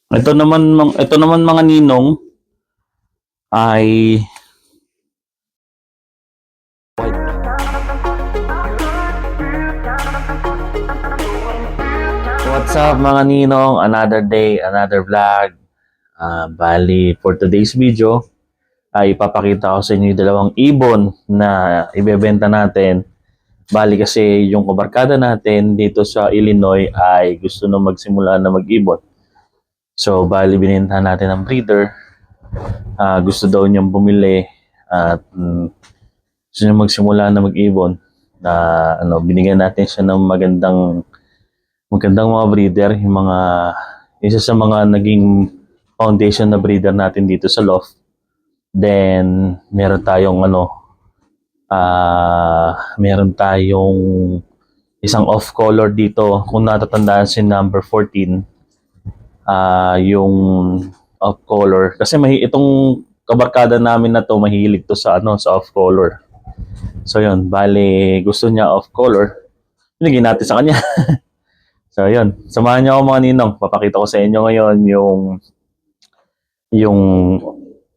Ito naman mga ninong ay what's up mga ninong? Another day, another vlog. Bali, for today's video ay ipapakita ko sa inyo yung dalawang ibon na ibebenta natin. Bali kasi yung kabarkada natin dito sa Illinois ay gusto na magsimula na mag-ibon. So, bali binenta natin ang breeder. Gusto daw niyang bumili at gusto niya magsimula na mag-ibon. Binigyan natin siya ng magandang mga breeder, isa sa mga naging foundation na breeder natin dito sa loft. Then meron tayong isang off color dito. Kung natatandaan si number 14, yung off color kasi itong kabarkada namin na to mahilig to sa off color. So yun, bale gusto niya off color, binigyan natin sa kanya. So, yun. Samahan niyo ako mga ninong. Papakita ko sa inyo ngayon yung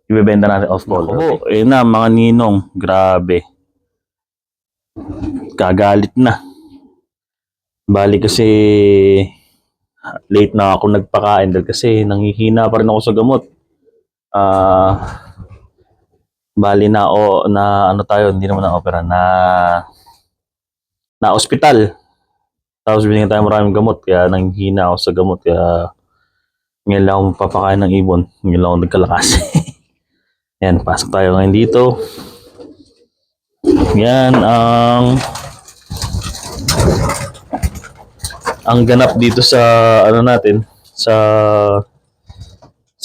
ibebenta natin off color. Okay. Ayun na mga ninong. Grabe. Kagalit na. Bali kasi late na ako nagpakain dahil kasi nanghihina pa rin ako sa gamot. Bali hindi naman na opera na ospital. Tapos binigyan tayo maraming gamot, kaya nanghihina ako sa gamot, kaya ngayon lang ako magpapakain ng ibon, ngayon lang ako nagkalakas. Yan, pasok tayo ngayon dito. Yan ang ganap dito sa natin, sa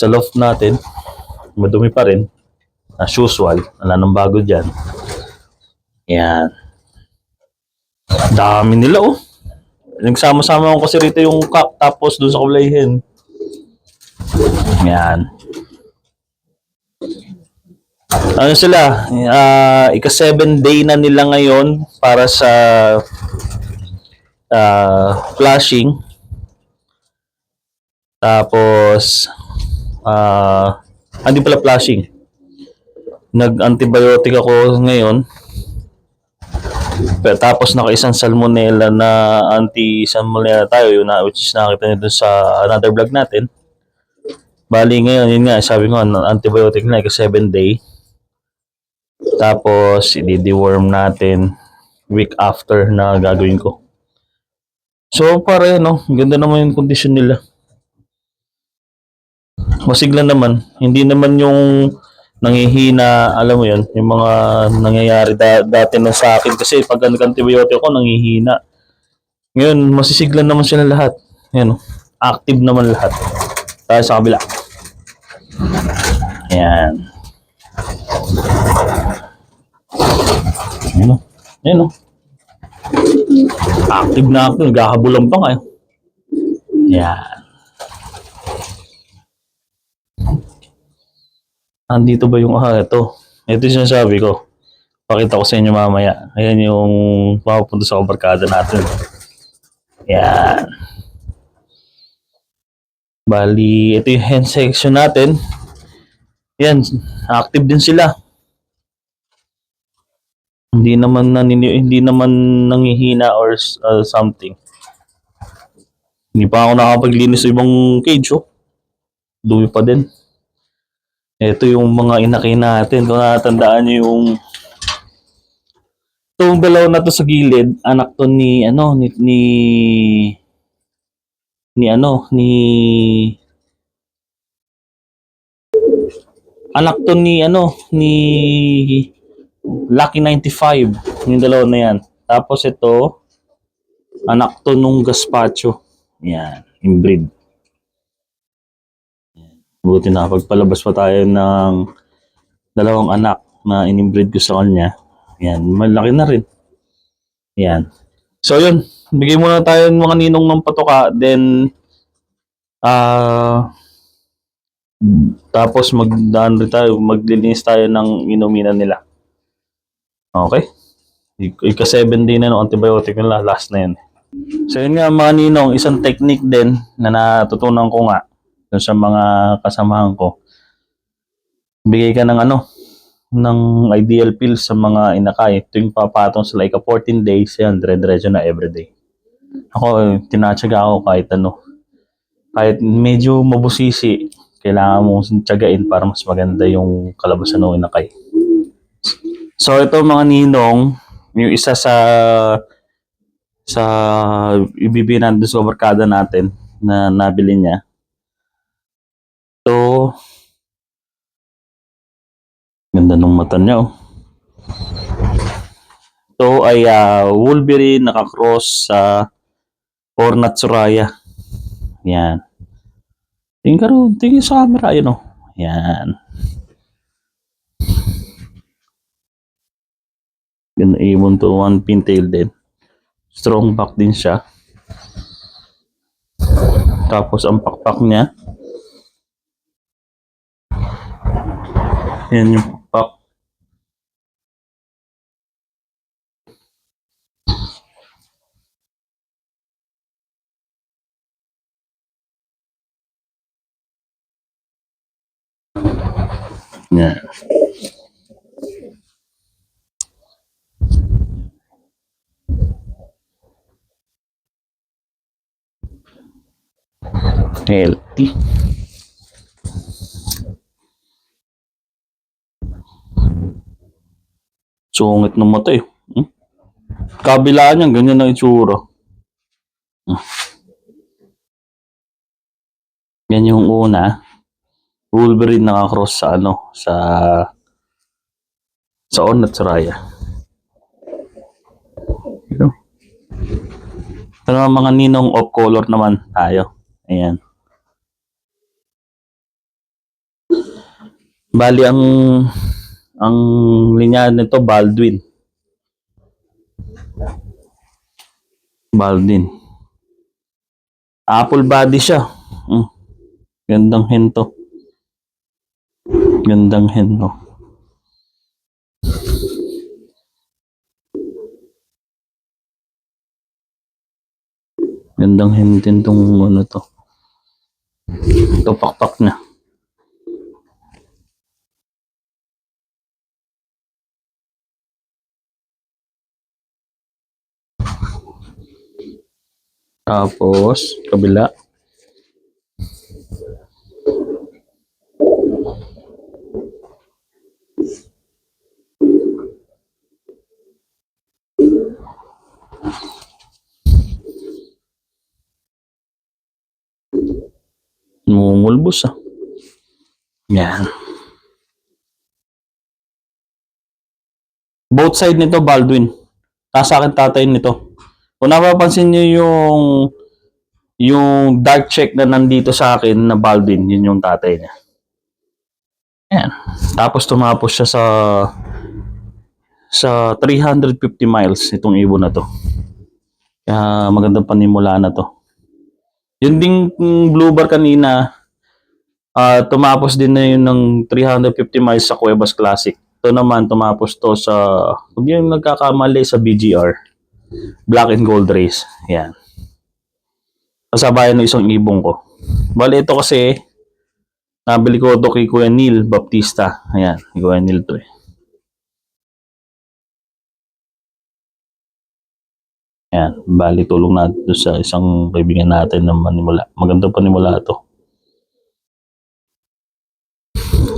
loft natin. Madumi pa rin, as usual, wala nang bago dyan. Yan, dami nila oh. Nagsama-sama ko kasi rito yung cup, tapos doon sa kulayhin. Yan. Sila? Ika-7 day na nila ngayon para sa flushing. Tapos, hindi pala flushing. Nag-antibiotic ako ngayon. Tapos naka-isang salmonella na anti-salmonella tayo, which is nakita nyo dun sa another vlog natin. Bali ngayon, yun nga, sabi ko, antibiotic na, 7 day. Tapos, i-deworm natin week after na gagawin ko. So, para ganda naman yung condition nila. Masigla naman. Hindi naman yung nanghihina, alam mo yun, yung mga nangyayari dati na sa akin kasi pag nag-antibiotic ako, nanghihina. Ngayon, masisiglan naman sila lahat. Yan, active naman lahat. Tayo sa kabila. Ayan. Ayan o. Active na active. Nagkakabulang pa kayo. Ayan. Andito ba yung ito? Ito yung sinasabi ko. Pakita ko sa inyo mamaya. Ayan yung mapupunta sa kabarkada natin. Ayan. Bali, ito yung hen section natin. Ayan, active din sila. Hindi naman nanghihina or something. Hindi pa ako nakapaglinis sa ibang cage, oh. Dumi pa din. Ito yung mga inaki natin. Kung natandaan nyo itong dalawa na to sa gilid, anak to ni Lucky 95, yung dalawa na yan. Tapos ito, anak to nung Gaspacho. Yan, inbreed. Buti na, pagpalabas pa tayo ng dalawang anak na in-inbreed ko sa kanya. Yan, malaki na rin. Yan. So yun, bigay muna tayo ng mga ninong ng patoka, then tapos maglilinis tayo ng inuminan nila. Okay? Ika-7 day na no, antibiotic nila, last na yan. So yun nga mga ninong, isang technique din na natutunan ko nga. dun sa mga kasamahan ko. Bigay ka ng ng ideal pills sa mga inakay. Tuwing papatong sila 14 days, yan, dire-diretso na everyday. Ako, tinatsaga ako kahit medyo mabusisi, kailangan mong tiyagain para mas maganda yung kalabasan ng inakay. So ito mga ninong, yung isa sa ibibigay natin sa barkada natin na nabili niya. So, ganda ng mata niya. Ito ay Wolverine nakakross sa Ornat Soraya. Yan. Tingin sa camera, yun Yan. Ganda ibon to, one pintail din. Strong back din siya. Tapos ang pakpak niya. Yan yung pakpak. Yan. Healthy. Sungit ng mata Kabilaan niyan, ganyan ang itsura. Yan yung una. Wolverine nakakross sa sa Ornat Soraya. Ito mga ninong off color naman tayo. Ayan. Bali ang linya nito Baldwin. Apple body siya. Gandang hento. Gandang hentin tong to. Ito pakpak na. Tapos, kabila. Mumulbos Yan. Both side nito Baldwin. Sa akin tatay nito. Kung napapansin niyo yung dark check na nandito sa akin na Baldwin, yun yung tatay niya. Yan. Tapos tumapos siya sa 350 miles itong ibon na to. Kaya magandang panimula na to. Yun ding blue bar kanina, tumapos din na yun ng 350 miles sa Cuevas Classic. Ito naman tumapos to sa, kung yung nagkakamali, sa BGR. Black and Gold Race. Yan. Kasabayan ng isang ibong ko. Bali ito kasi, nabili ko ito kay Kuya Neil Baptista. Ayan, Kuya Neil to Ayan, bali tulong natin sa isang kaibigan natin na manimula. Magandang panimula ito.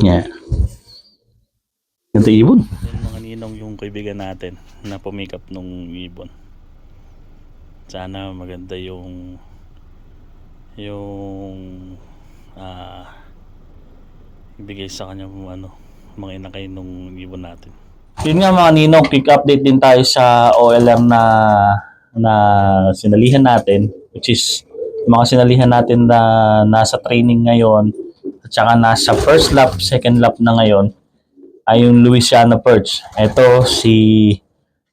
Yan. Ganda ibon. Mga ninong yung kaibigan natin na pumikap nung ibon. Sana maganda yung ibigay sa kanya mga inakay nung ibon natin. Yun nga mga ninong, quick update din tayo sa OLM na sinalihan natin, which is mga sinalihan natin na nasa training ngayon at saka nasa first lap, second lap na ngayon ay yung Louisiana Perch. Ito si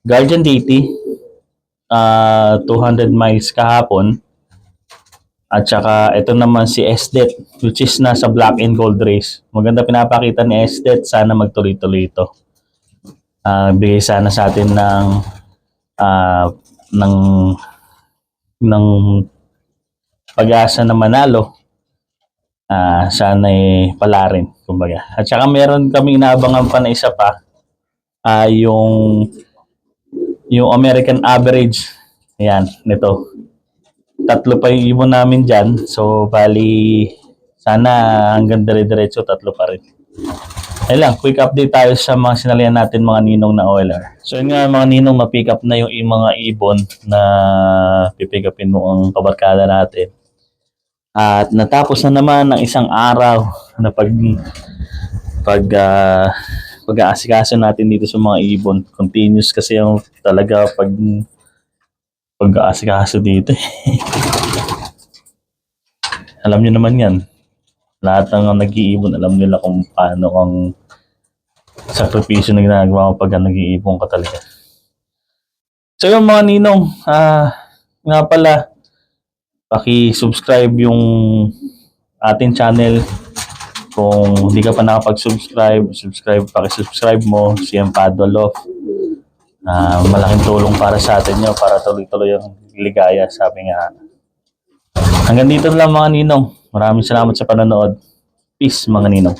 Guardian Deity, 200 miles kahapon, at saka ito naman si Esdet, which is nasa Black and Gold Race. Maganda pinapakita ni Esdet, sana magtuloy-tuloy ito. Bigay sana sa atin ng pag-asa na manalo sana'y pala rin, kumbaga. At saka meron kaming inaabangan pa na isa pa, yung American average. Ayan, nito. 3 pa yung ibon namin dyan. So, bali, sana hanggang dire-diretso, 3 pa rin. Ayun lang, quick update tayo sa mga sinalihan natin mga ninong na OLR. So yun nga mga ninong, ma-pick up na yung mga ibon na pipick upin mo ang kabarkada natin. At natapos na naman ng isang araw na pag-aasikaso natin dito sa mga ibon. Continuous kasi yung talaga pag-aasikaso dito. Alam niyo naman yan. Lahat ng nag-iibon, alam nila kung paano ang sakripisyo na ginagawa mo pag nag-iibon ka talaga. So yung mga ninong, nga pala, paki-subscribe yung ating channel. Kung hindi ka pa nakapag-subscribe, paki-subscribe mo, si Empadua Love. Malaking tulong para sa atin yun, para tuloy-tuloy yung ligaya, sabi nga. Hanggang dito lang mga ninong. Maraming salamat sa panonood. Peace mga ninong.